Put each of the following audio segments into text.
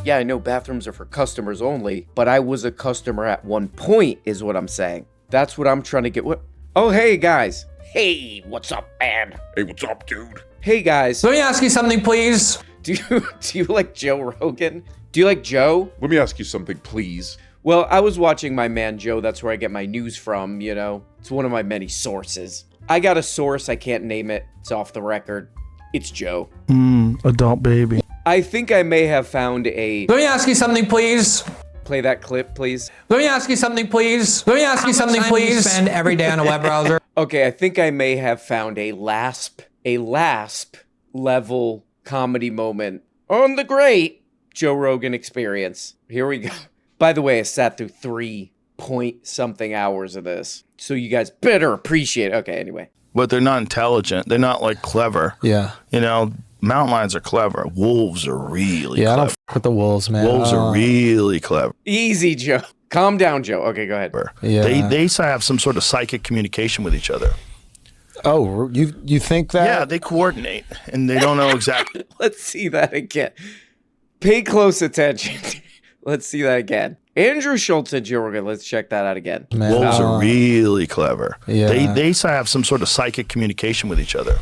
Yeah, I know bathrooms are for customers only, but I was a customer at one point is what I'm saying. That's what I'm trying to get. What? Oh, hey, guys. Hey, what's up, man? Hey, what's up, dude? Hey, guys. Let me ask you something, please. Do you like Joe Rogan? Do you like Joe? Let me ask you something, please. Well, I was watching my man Joe. That's where I get my news from, you know. It's one of my many sources. I got a source. I can't name it. It's off the record. It's Joe. Adult baby. I think I may have found a... Let me ask you something, please. Play that clip, please. Let me ask you something, please. Let me ask you something, please. Spend every day on a web browser. Okay, I think I may have found a LASP level comedy moment on the great Joe Rogan Experience. Here we go. By the way, I sat through 3-point-something hours of this, so you guys better appreciate it. Okay, anyway. But they're not intelligent. They're not like clever. Yeah. You know, mountain lions are clever. Wolves are really clever. I don't f with the wolves, man. Wolves are really clever. Easy, Joe. Calm down, Joe. Okay, go ahead. Yeah. They have some sort of psychic communication with each other. Oh, you think that? Yeah, they coordinate, and they don't know exactly. Let's see that again. Pay close attention. Let's see that again. Andrew Schultz and Joe Rogan. Let's check that out again. Man, Wolves are really clever. Yeah. They have some sort of psychic communication with each other.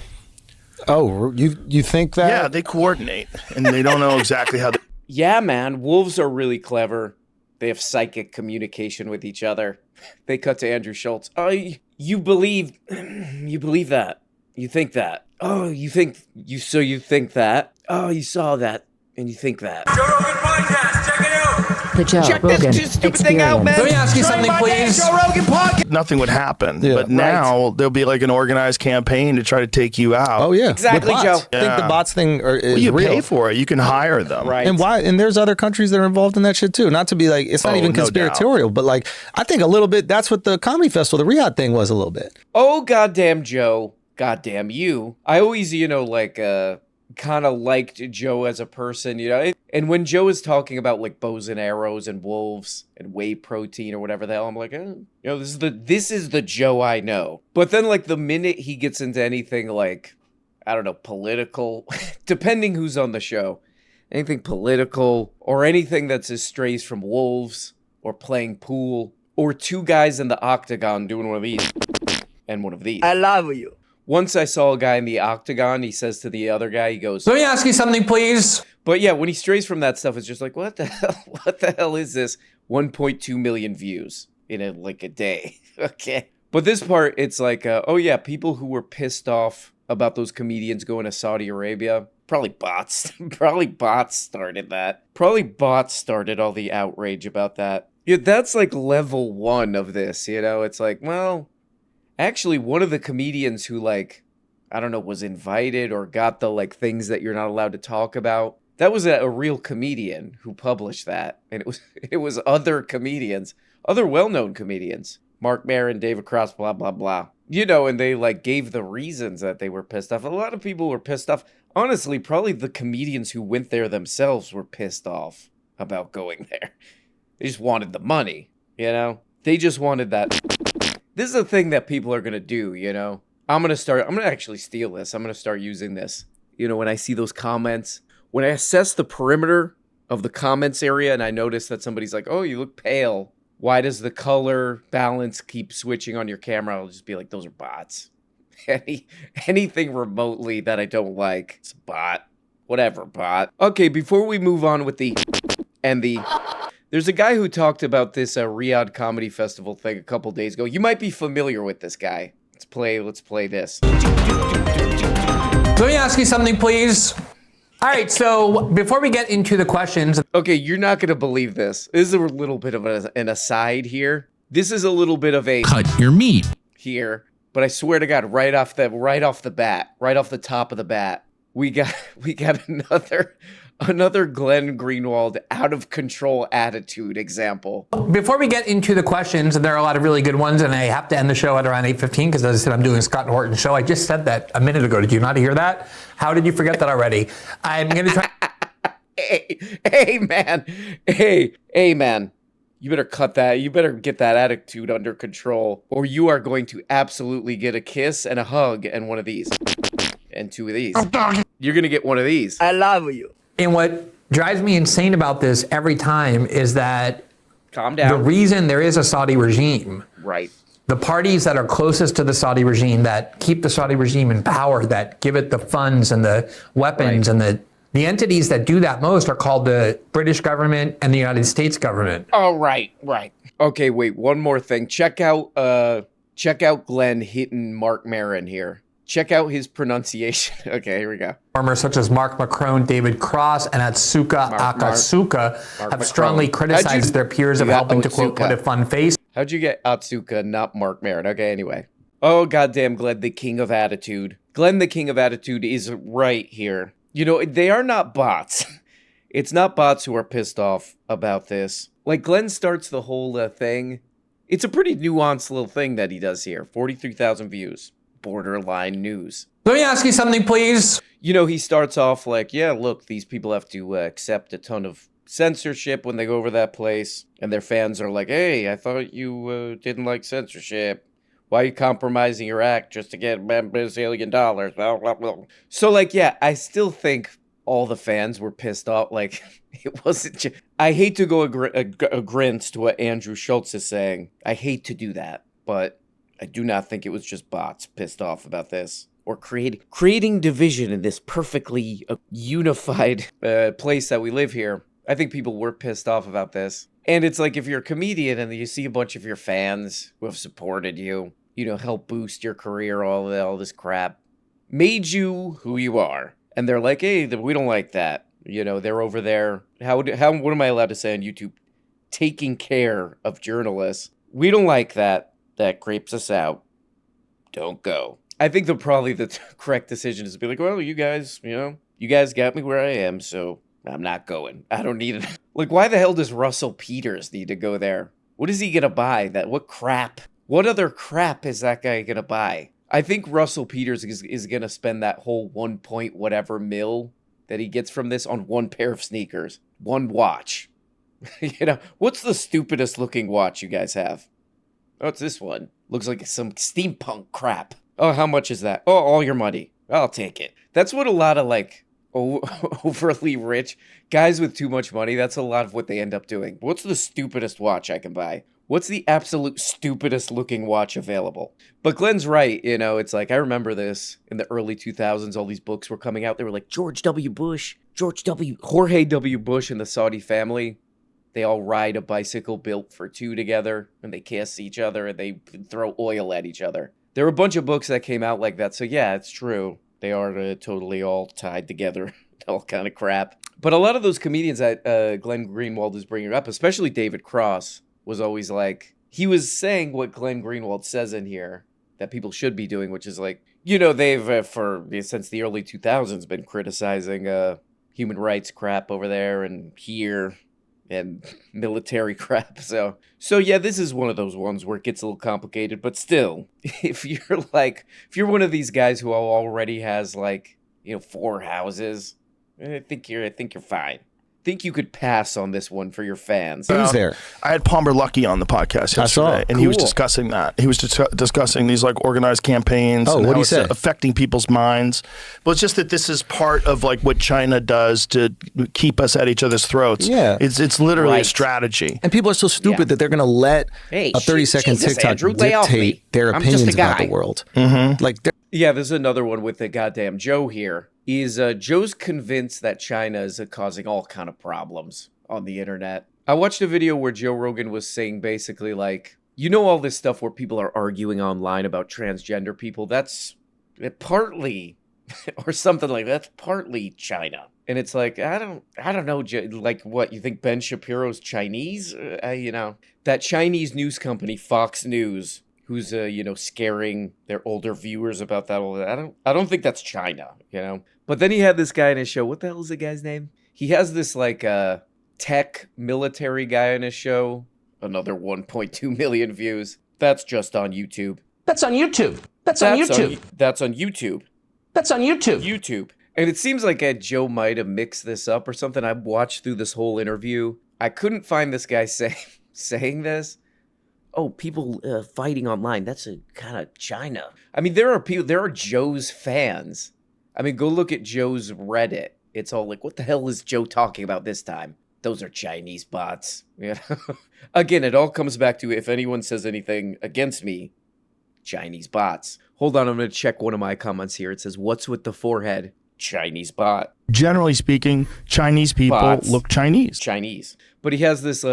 Oh, you think that? Yeah, they coordinate, and they don't know exactly how. Yeah, man. Wolves are really clever. They have psychic communication with each other. They cut to Andrew Schultz. Oh, you believe that? You think that? Oh, you think that? Oh, you saw that, and you think that. Joe Rogan Podcast, check it out. The Joe Check Rogan this stupid thing out, man. Let me ask you something, please. Joe Rogan Podcast. Nothing would happen, Yeah, but now there'll be like an organized campaign to try to take you out. Oh yeah, Exactly, With bots. Joe. I think the bots thing is You real. pay for it. You can hire them. Right. And why? And there's other countries that are involved in that shit too. Not to be like, it's not even no conspiratorial, but like, I think a little bit. That's what the comedy festival, the Riyadh thing, was a little bit. Oh, goddamn, Joe. Goddamn you. I always, kind of liked Joe as a person, And when Joe is talking about like bows and arrows and wolves and whey protein or whatever the hell, I'm like, this is the Joe I know. But then like the minute he gets into anything like, I don't know, political, depending who's on the show, anything political or anything that's strays from wolves or playing pool or two guys in the octagon doing one of these and one of these. I love you. Once I saw a guy in the octagon, he says to the other guy, he goes, Let me ask you something, please. but yeah, when he strays from that stuff, it's just like, what the hell? What the hell is this? 1.2 million views in a day. Okay. But this part, it's like, oh yeah, people who were pissed off about those comedians going to Saudi Arabia. Probably bots. Probably bots started that. Probably bots started all the outrage about that. Yeah, that's like level 1 of this, It's like, well, actually, one of the comedians who, like, I don't know, was invited or got the, like, things that you're not allowed to talk about, that was a real comedian who published that. And it was other comedians, other well-known comedians. Marc Maron, David Cross, blah, blah, blah. And they, like, gave the reasons that they were pissed off. A lot of people were pissed off. Honestly, probably the comedians who went there themselves were pissed off about going there. They just wanted the money, They just wanted that. This is a thing that people are going to do, I'm going to actually steal this. I'm going to start using this. When I see those comments, when I assess the perimeter of the comments area and I notice that somebody's like, oh, you look pale. Why does the color balance keep switching on your camera? I'll just be like, those are bots. Anything remotely that I don't like, it's a bot. Whatever, bot. Okay, before we move on with there's a guy who talked about this Riyadh Comedy Festival thing a couple days ago. You might be familiar with this guy. Let's play this. Let me ask you something, please. All right, so before we get into the questions. Okay, you're not going to believe this. This is a little bit of an aside here. This is a little bit of a Cut your meat. Here, but I swear to God, right off the top of the bat, we got another Glenn Greenwald out of control attitude example. Before we get into the questions, and there are a lot of really good ones, and I have to end the show at around 8:15 because, as I said, I'm doing Scott and Horton's show. I just said that a minute ago. Did you not hear that? How did you forget that already? I'm going to try. Hey, man. You better cut that. You better get that attitude under control, or you are going to absolutely get a kiss and a hug and one of these. And two of these. You're going to get one of these. I love you. In what drives me insane about this every time is that Calm the down. reason there is a Saudi regime, Right. the parties that are closest to the Saudi regime, that keep the Saudi regime in power, that give it the funds and the weapons, and the entities that do that most are called the British government and the United States government. Oh, right. Okay, wait, one more thing. Check out Glenn hitting Marc Maron here. Check out his pronunciation. Okay, here we go. Performers such as Marc Maron, David Cross, and Atsuka Akatsuka have strongly criticized their peers of helping to, quote, put a fun face. How'd you get Atsuka, not Marc Maron? Okay, anyway. Oh, goddamn, Glenn, the king of attitude. Glenn, the king of attitude, is right here. You know, they are not bots. It's not bots who are pissed off about this. Like, Glenn starts the whole thing. It's a pretty nuanced little thing that he does here. 43,000 views. Borderline news. Let me ask you something, please. You know, he starts off like, yeah, look, these people have to accept a ton of censorship when they go over that place. And their fans are like, hey, I thought you didn't like censorship. Why are you compromising your act just to get $1 billion? Blah, blah, blah. So, like, yeah, I still think all the fans were pissed off. Like, it wasn't just... I hate to go against what Andrew Schultz is saying. I hate to do that. But I do not think it was just bots pissed off about this. Or creating division in this perfectly unified place that we live here. I think people were pissed off about this. And it's like, if you're a comedian and you see a bunch of your fans who have supported you, you know, help boost your career, all this crap, made you who you are. And they're like, hey, we don't like that. You know, they're over there. What am I allowed to say on YouTube? Taking care of journalists. We don't like that. That creeps us out. Don't go. I think probably the correct decision is to be like, well, you guys got me where I am, so I'm not going. I don't need it. Like, why the hell does Russell Peters need to go there? What is he going to buy? What crap? What other crap is that guy going to buy? I think Russell Peters is going to spend that whole 1 point whatever mil that he gets from this on one pair of sneakers. One watch. You know, what's the stupidest looking watch you guys have? Oh, it's this one. Looks like some steampunk crap. Oh, how much is that? Oh, all your money. I'll take it. That's what a lot of, like, overly rich guys with too much money, that's a lot of what they end up doing. What's the stupidest watch I can buy? What's the absolute stupidest looking watch available? But Glenn's right, you know, it's like, I remember this in the early 2000s, all these books were coming out. They were like, Jorge W. Bush, and the Saudi family. They all ride a bicycle built for two together, and they kiss each other, and they throw oil at each other. There were a bunch of books that came out like that, so yeah, it's true. They are totally all tied together, all kind of crap. But a lot of those comedians that Glenn Greenwald is bringing up, especially David Cross, was always like, he was saying what Glenn Greenwald says in here that people should be doing, which is like, you know, they've, since the early 2000s, been criticizing human rights crap over there and here and military crap. So yeah, this is one of those ones where it gets a little complicated, but still, if you're one of these guys who already has, like, you know, 4 houses, I think you're fine. I think you could pass on this one for your fans. Who's there? I had Palmer Luckey on the podcast yesterday, and he was discussing that. He was discussing these, like, organized campaigns and how it's affecting people's minds. But it's just that this is part of, like, what China does to keep us at each other's throats. Yeah. It's literally a strategy. And people are so stupid that they're going to let a 30-second TikTok Andrew, dictate their opinions about the world. Mm-hmm. Like, yeah, there's another one with the goddamn Joe here. Joe's convinced that China is causing all kind of problems on the internet. I watched a video where Joe Rogan was saying basically, like, you know, all this stuff where people are arguing online about transgender people, that's partly, or something like that's partly China. And it's like, I don't know, like, what, you think Ben Shapiro's Chinese? You know, that Chinese news company, Fox News, who's, you know, scaring their older viewers about that. I don't think that's China, you know? But then he had this guy in his show. What the hell is the guy's name? He has this, like, tech military guy in his show. Another 1.2 million views. That's just on YouTube. That's on YouTube. That's on YouTube. That's on YouTube. That's on YouTube. YouTube. And it seems like Joe might have mixed this up or something. I watched through this whole interview. I couldn't find this guy saying this. Oh, people fighting online. That's a kind of China. I mean, there are Joe's fans. I mean, go look at Joe's Reddit. it's all like, what the hell is Joe talking about this time? Those are Chinese bots. You know? Again, it all comes back to if anyone says anything against me, Chinese bots. Hold on, I'm going to check one of my comments here. It says, what's with the forehead? Chinese bot. Generally speaking, Chinese people look Chinese. Chinese. But he has this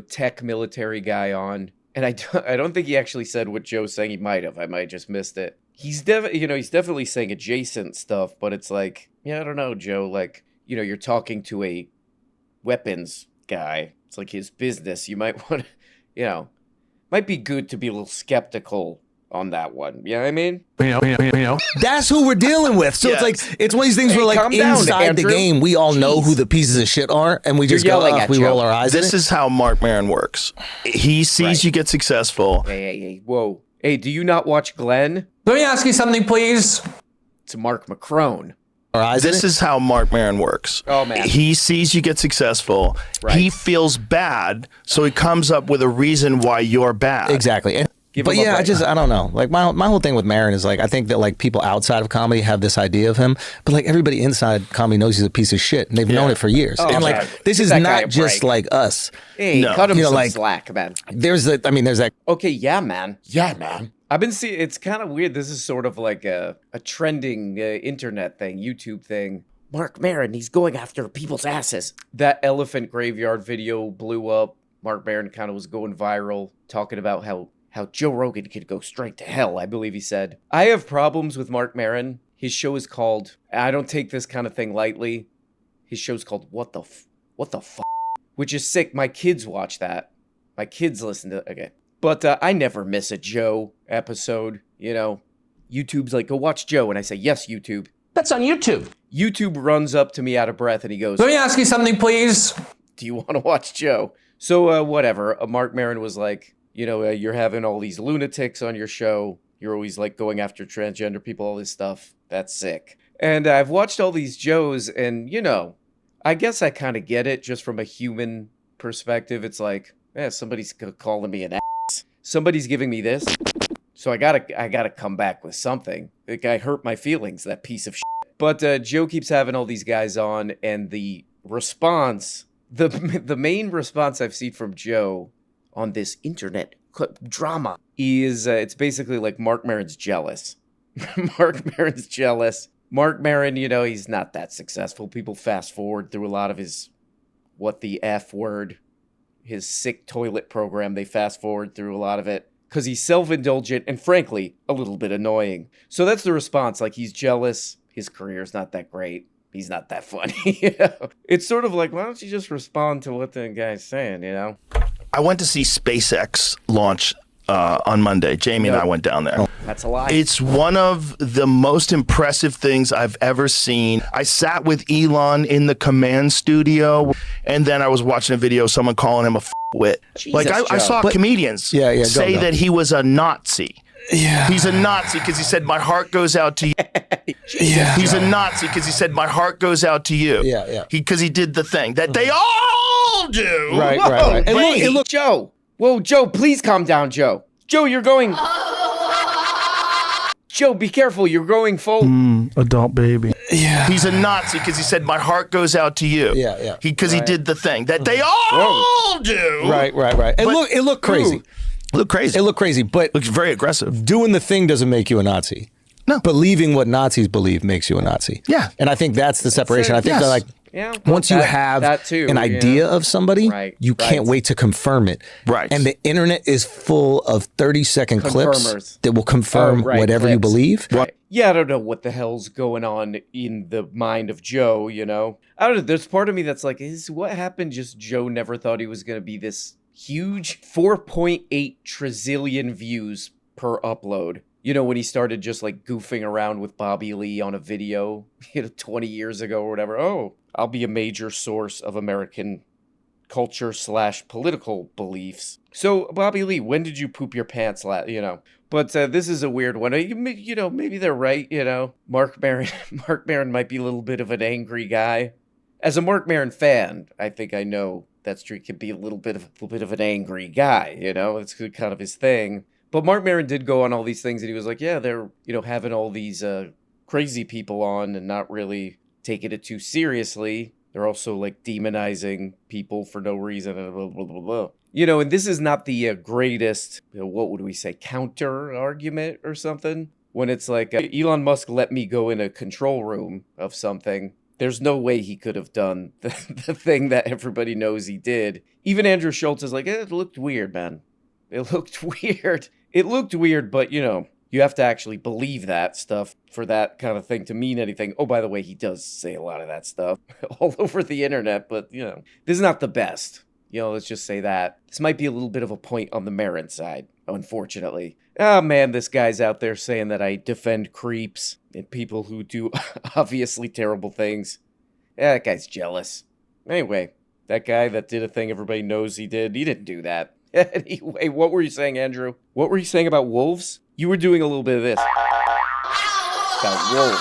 tech military guy on, and I don't think he actually said what Joe's saying. He might have. I might have just missed it. He's definitely saying adjacent stuff, but it's like, yeah, I don't know, Joe. Like, you're talking to a weapons guy. It's like his business. You might want to, might be good to be a little skeptical on that one. You know what I mean? That's who we're dealing with. So it's like, it's one of these things where like inside the game, we all know who the pieces of shit are, and we just go, we roll our eyes. This is how Marc Maron works. He sees you get successful. Hey, whoa. Hey, do you not watch Glenn? Let me ask you something, please. It's Marc Maron. This is how Marc Maron works. Oh, man. He sees you get successful. Right. He feels bad, so he comes up with a reason why you're bad. Exactly. But yeah, I don't know. Like my whole thing with Maron is like, I think that like people outside of comedy have this idea of him, but like everybody inside comedy knows he's a piece of shit, and they've known it for years. And like, this is not just like us. Hey, cut him some slack, man. There's that. Okay, yeah, man. Yeah, man. I've been seeing, it's kind of weird. This is sort of like a trending internet thing, YouTube thing. Marc Maron, he's going after people's asses. That elephant graveyard video blew up. Marc Maron kind of was going viral, talking about how Joe Rogan could go straight to hell, I believe he said. I have problems with Marc Maron. His show is called, I don't take this kind of thing lightly. His show's called What the F, which is sick. My kids watch that. My kids listen to it. Okay. But I never miss a Joe episode, YouTube's like, go watch Joe. And I say, yes, YouTube. That's on YouTube. YouTube runs up to me out of breath and he goes, let me ask you something, please. Do you want to watch Joe? So whatever. Marc Maron was like, you're having all these lunatics on your show. You're always like going after transgender people, all this stuff. That's sick. And I've watched all these Joes and, I guess I kind of get it just from a human perspective. It's like, somebody's calling me an ass. Somebody's giving me this. So I gotta come back with something. The guy hurt my feelings, that piece of shit. But Joe keeps having all these guys on, and the response, the main response I've seen from Joe on this internet drama is it's basically like Marc Maron's jealous. Marc Maron's jealous. Marc Maron, he's not that successful. People fast forward through a lot of his what the F word, his sick toilet program. They fast forward through a lot of it because he's self-indulgent and frankly a little bit annoying. So that's the response. Like, he's jealous. His career's not that great. He's not that funny. It's sort of like, why don't you just respond to what the guy's saying, I went to see SpaceX launch on Monday. Jamie and I went down there. That's a lie. It's one of the most impressive things I've ever seen. I sat with Elon in the command studio, and then I was watching a video of someone calling him a wit. Like, I saw comedians say that he was a Nazi. Yeah. He's a Nazi because he said, my heart goes out to you. He's a Nazi because he said, my heart goes out to you. Because he did the thing that they all do. Right. And look, Joe. Whoa, Joe, please calm down, Joe. Joe, you're going... Joe, be careful. You're going full... adult baby. Yeah. He's a Nazi because he said, my heart goes out to you. Because he did the thing that they all do. Right. And look, it looked crazy. It looked crazy, but... Looks very aggressive. Doing the thing doesn't make you a Nazi. No. Believing what Nazis believe makes you a Nazi. Yeah. And I think that's the separation. I think that, like, once you have an idea of somebody, you can't wait to confirm it. Right. And the internet is full of 30-second clips that will confirm whatever you believe. Right. Yeah, I don't know what the hell's going on in the mind of Joe, I don't know. There's part of me that's like, is what happened just Joe never thought he was going to be this huge 4.8 trillion views per upload. When he started just like goofing around with Bobby Lee on a video, 20 years ago or whatever. Oh, I'll be a major source of American culture / political beliefs. So, Bobby Lee, when did you poop your pants last, But this is a weird one. Maybe they're right, Marc Maron might be a little bit of an angry guy. As a Marc Maron fan, I think I know that street can be a little bit of an angry guy, It's kind of his thing. But Marc Maron did go on all these things, and he was like, yeah, they're, having all these crazy people on and not really taking it too seriously. They're also like demonizing people for no reason and blah, blah, blah, blah. You know, and this is not the greatest, what would we say, counter argument or something. When it's like, Elon Musk let me go in a control room of something. There's no way he could have done the thing that everybody knows he did. Even Andrew Schultz is like, it looked weird, man. It looked weird. It looked weird, but, you know, you have to actually believe that stuff for that kind of thing to mean anything. Oh, by the way, he does say a lot of that stuff all over the internet, but, you know, this is not the best. You know, let's just say that. This might be a little bit of a point on the Maron side, unfortunately. Oh, man, this guy's out there saying that I defend creeps and people who do obviously terrible things. Yeah, that guy's jealous. Anyway, that guy that did a thing everybody knows he didn't do that. Anyway, what were you saying, Andrew? What were you saying about wolves? You were doing a little bit of this. About wolves,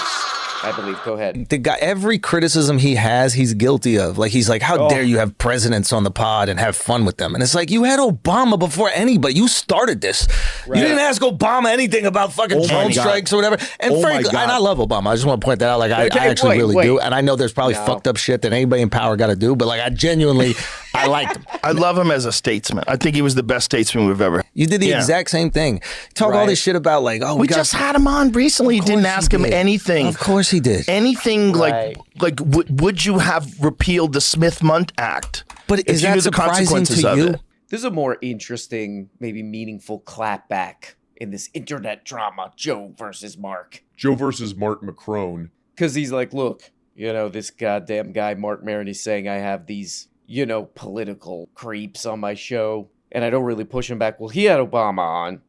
I believe. Go ahead. The guy, every criticism he has, he's guilty of. Like, he's like, how dare you have presidents on the pod and have fun with them? And it's like, you had Obama before anybody. You started this. Right. You didn't ask Obama anything about fucking drone strikes or whatever. And frankly, and I love Obama. I just want to point that out. Like, I actually really do. And I know there's probably fucked up shit that anybody in power got to do. But like, I genuinely, I liked him. I love him as a statesman. I think he was the best statesman we've ever. You did the exact same thing. Talk all this shit about like, we just had him on recently. Didn't ask him anything. Of course he did. Anything like would you have repealed the Smith-Mundt Act? But is that surprising to you? There's a more interesting, maybe meaningful clapback in this internet drama, Joe versus Marc. Joe versus Marc Maron. Because he's like, look, you know, this goddamn guy, Marc Maron, is saying I have these, you know, political creeps on my show, and I don't really push him back. Well, he had Obama on,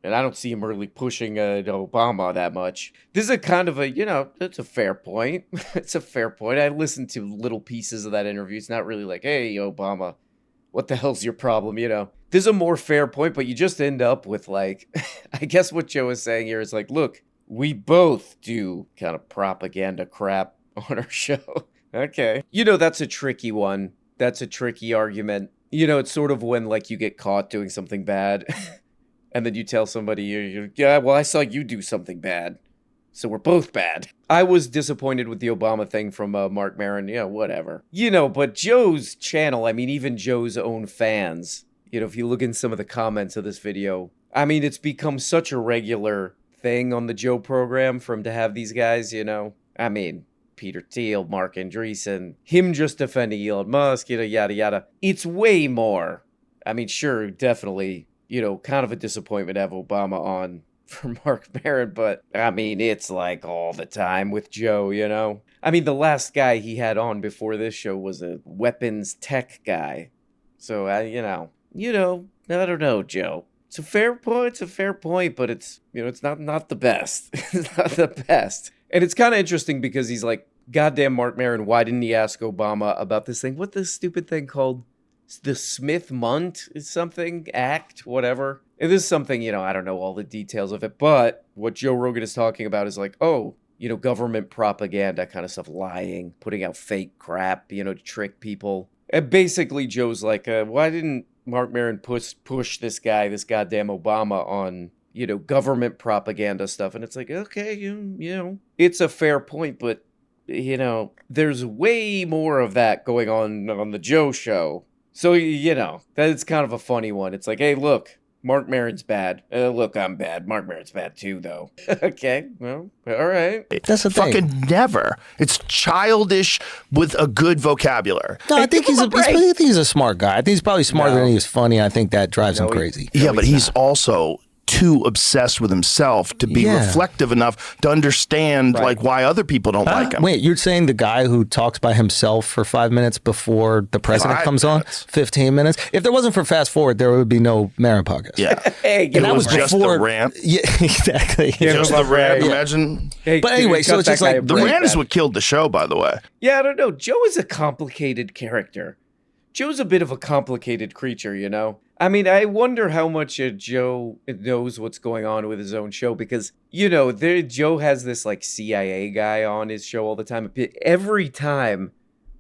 and I don't see him really pushing Obama that much. This is a kind of a, you know, it's a fair point. It's a fair point. I listened to little pieces of that interview. It's not really like, hey, Obama, what the hell's your problem, you know? This is a more fair point, but you just end up with like, I guess what Joe is saying here is like, look, we both do kind of propaganda crap on our show. Okay. You know, that's a tricky one. That's a tricky argument. You know, it's sort of when like you get caught doing something bad and then you tell somebody, yeah, well, I saw you do something bad, so we're both bad. I was disappointed with the Obama thing from Marc Maron. Yeah, whatever. You know, but Joe's channel, I mean, even Joe's own fans, you know, if you look in some of the comments of this video, I mean, it's become such a regular thing on the Joe program for him to have these guys, you know. I mean, Peter Thiel, Mark Andreessen, him just defending Elon Musk, you know, yada, yada. It's way more. I mean, sure, definitely, you know, kind of a disappointment to have Obama on for Marc Maron, but I mean, it's like all the time with Joe, you know? I mean, the last guy he had on before this show was a weapons tech guy. So, I don't know, Joe. It's a fair point, but it's, you know, it's not the best. It's not the best. And it's kind of interesting because he's like, goddamn Marc Maron, why didn't he ask Obama about this thing? What's this stupid thing called? The Smith-Mundt is something, act, whatever. It is something, you know, I don't know all the details of it, but what Joe Rogan is talking about is like, oh, you know, government propaganda kind of stuff, lying, putting out fake crap, you know, to trick people. And basically Joe's like, why didn't Marc Maron push this guy, this goddamn Obama on, you know, government propaganda stuff? And it's like, okay, you know, it's a fair point, but, you know, there's way more of that going on the Joe show. So, you know, that's kind of a funny one. It's like, hey, look, Marc Maron's bad. Look, I'm bad. Marc Maron's bad too, though. Okay, well, all right. That's the thing. Fucking never. It's childish with a good vocabulary. No, I think he's a smart guy. I think he's probably smarter than he was funny. I think that drives him crazy. Yeah, but he's also too obsessed with himself to be reflective enough to understand like why other people don't like him. Wait, you're saying the guy who talks by himself for 5 minutes before the president comes on? 15 minutes? If there wasn't for Fast Forward, there would be no Maron podcast. Yeah. And that was just before the rant. Yeah, exactly. Just the rant. Imagine. Hey, but anyway, so it's just like the rant is what killed the show, by the way. Yeah, I don't know. Joe is a complicated character. Joe's a bit of a complicated creature, you know? I mean, I wonder how much Joe knows what's going on with his own show because, you know, Joe has this like CIA guy on his show all the time. Every time,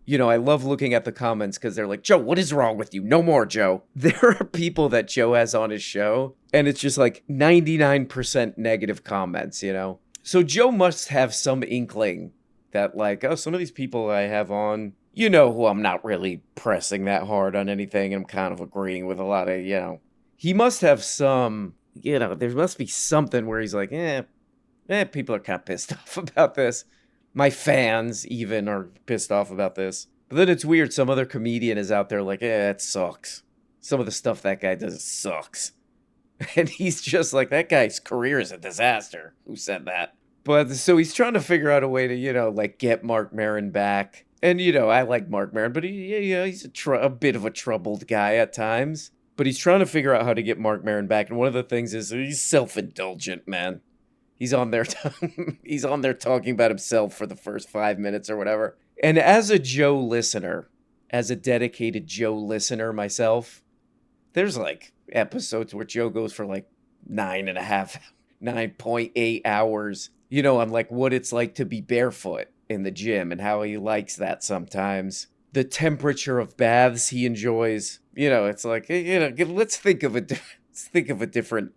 you know, I love looking at the comments because they're like, Joe, what is wrong with you? No more, Joe. There are people that Joe has on his show and it's just like 99% negative comments, you know? So Joe must have some inkling that like, oh, some of these people I have on, you know, who I'm not really pressing that hard on anything. I'm kind of agreeing with a lot of, you know, he must have some, you know, there must be something where he's like, people are kind of pissed off about this. My fans even are pissed off about this. But then it's weird. Some other comedian is out there like, it sucks. Some of the stuff that guy does sucks. And he's just like, that guy's career is a disaster. Who said that? But so he's trying to figure out a way to, you know, like get Marc Maron back. And, you know, I like Marc Maron, but he's a bit of a troubled guy at times. But he's trying to figure out how to get Marc Maron back. And one of the things is he's self-indulgent, man. He's on there he's on there talking about himself for the first 5 minutes or whatever. And as a Joe listener, as a dedicated Joe listener myself, there's like episodes where Joe goes for like 9.8 hours, you know, on like what it's like to be barefoot in the gym and how he likes that sometimes. The temperature of baths he enjoys, you know, it's like, you know, let's think of a different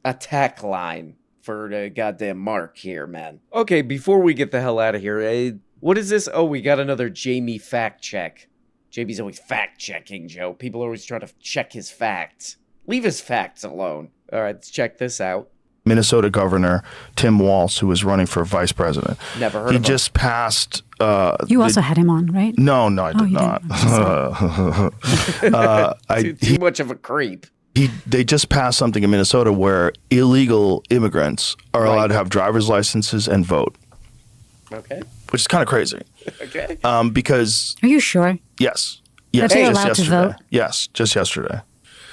attack line for the goddamn Mark here, man. Okay, before we get the hell out of here, what is this? Oh, we got another Jamie fact check. JB's always fact checking, Joe. People are always trying to check his facts. Leave his facts alone. All right, let's check this out. Minnesota Governor Tim Walz, who was running for vice president. Never heard of him. He just passed... you also had him on, right? No, I did not. Too much of a creep. They just passed something in Minnesota where illegal immigrants are allowed to have driver's licenses and vote. Okay. Which is kind of crazy. Okay. Because... Are you sure? Yes. That they're allowed to vote? Yes, just yesterday.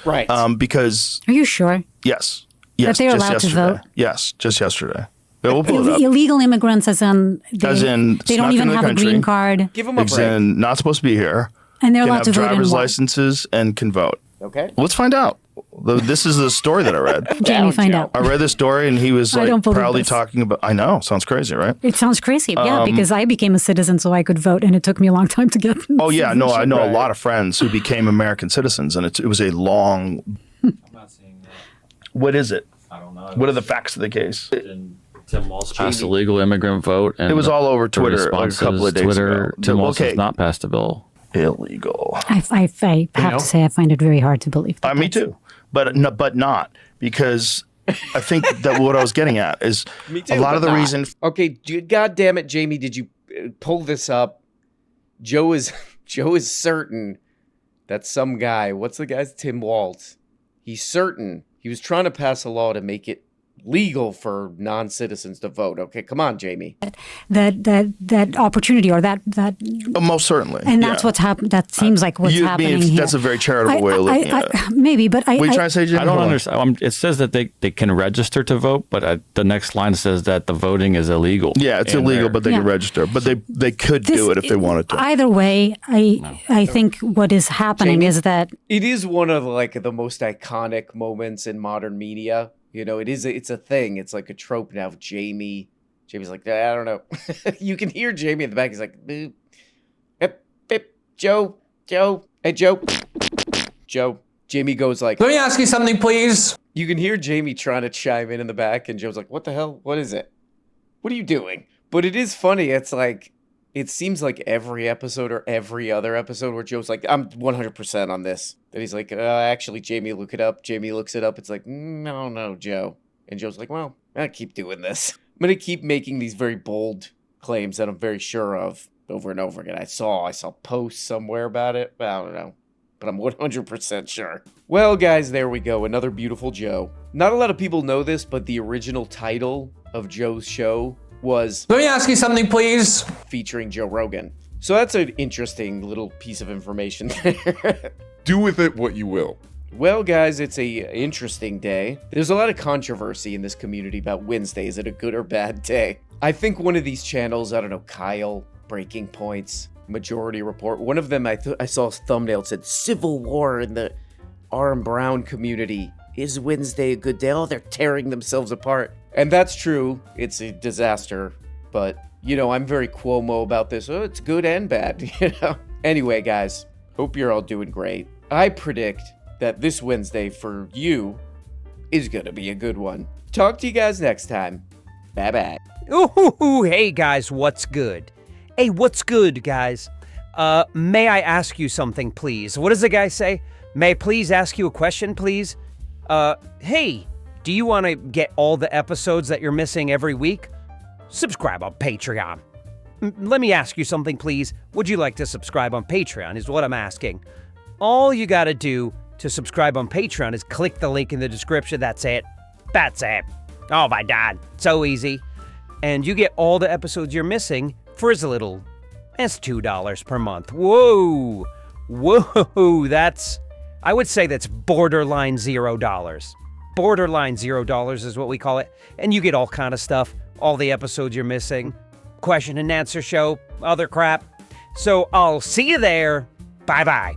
Right. Because... Are you sure? Yes. That they're just allowed yesterday. to vote? Yes, just yesterday. Yeah, we'll pull it up. Illegal immigrants as in they don't even have a green card. Give them a break. Not supposed to be here. And they're allowed to vote in driver's what? licenses and can vote. Okay. Let's find out. This is the story that I read. Jamie, find out. I read this story and he was like proudly talking about, I know, sounds crazy, right? It sounds crazy, yeah, because I became a citizen so I could vote and it took me a long time to get Oh yeah, no, I know a lot of friends who became American citizens and it was a long... I'm not seeing that. What is it? I don't know. What are the facts of the case? Tim Walz passed a legal immigrant vote. And it was all over Twitter like a couple of days ago. Tim Walz has not passed a bill. Illegal. I have to say I find it very hard to believe that. Me too. But not because I think that what I was getting at is a lot of the reason. Okay, God damn it, Jamie, did you pull this up? Joe is certain that some guy, what's the guy's Tim Walz? He's certain he was trying to pass a law to make it legal for non-citizens to vote. Okay, come on, Jamie. That opportunity or that most certainly, and that's what's happened. That seems like what's happening here. That's a very charitable way of looking at it. Maybe, but what are you trying to say, Jamie? I don't understand. It says that they can register to vote, but the next line says that the voting is illegal. Yeah, it's illegal, but they can register. But they could do it if they wanted to. Either way, I think what is happening is that it is one of like the most iconic moments in modern media. You know, it's a thing. It's like a trope now. Jamie's like, I don't know. You can hear Jamie in the back. He's like, boop, bip, bip, Joe, hey, Joe. Jamie goes like, let me ask you something, please. You can hear Jamie trying to chime in the back, and Joe's like, what the hell? What is it? What are you doing? But it is funny. It's like, it seems like every episode or every other episode where Joe's like, I'm 100% on this. Then he's like, actually, Jamie, look it up. Jamie looks it up. It's like, no, Joe. And Joe's like, well, I keep doing this. I'm going to keep making these very bold claims that I'm very sure of over and over again. I saw posts somewhere about it. I don't know. But I'm 100% sure. Well, guys, there we go. Another beautiful Joe. Not a lot of people know this, but the original title of Joe's show was... Let me ask you something, please. Featuring Joe Rogan. So that's an interesting little piece of information there. Do with it what you will. Well, guys, it's a interesting day. There's a lot of controversy in this community about Wednesday. Is it a good or bad day? I think one of these channels, I don't know, Kyle, Breaking Points, Majority Report, one of them, I saw a thumbnail that said, Civil War in the R.M. Brown community. Is Wednesday a good day? Oh, they're tearing themselves apart. And that's true. It's a disaster. But, you know, I'm very Cuomo about this. Oh, it's good and bad, you know? Anyway, guys, hope you're all doing great. I predict that this Wednesday for you is going to be a good one. Talk to you guys next time. Bye-bye. Ooh, hey guys, what's good? Hey, what's good, guys? May I ask you something, please? What does the guy say? May I please ask you a question, please? Hey, do you want to get all the episodes that you're missing every week? Subscribe on Patreon. Let me ask you something, please. Would you like to subscribe on Patreon is what I'm asking. All you got to do to subscribe on Patreon is click the link in the description. That's it. That's it. Oh my God. So easy. And you get all the episodes you're missing for as little as $2 per month. Whoa. I would say that's borderline $0. Borderline $0 is what we call it. And you get all kind of stuff. All the episodes you're missing. Question and answer show. Other crap. So I'll see you there. Bye-bye.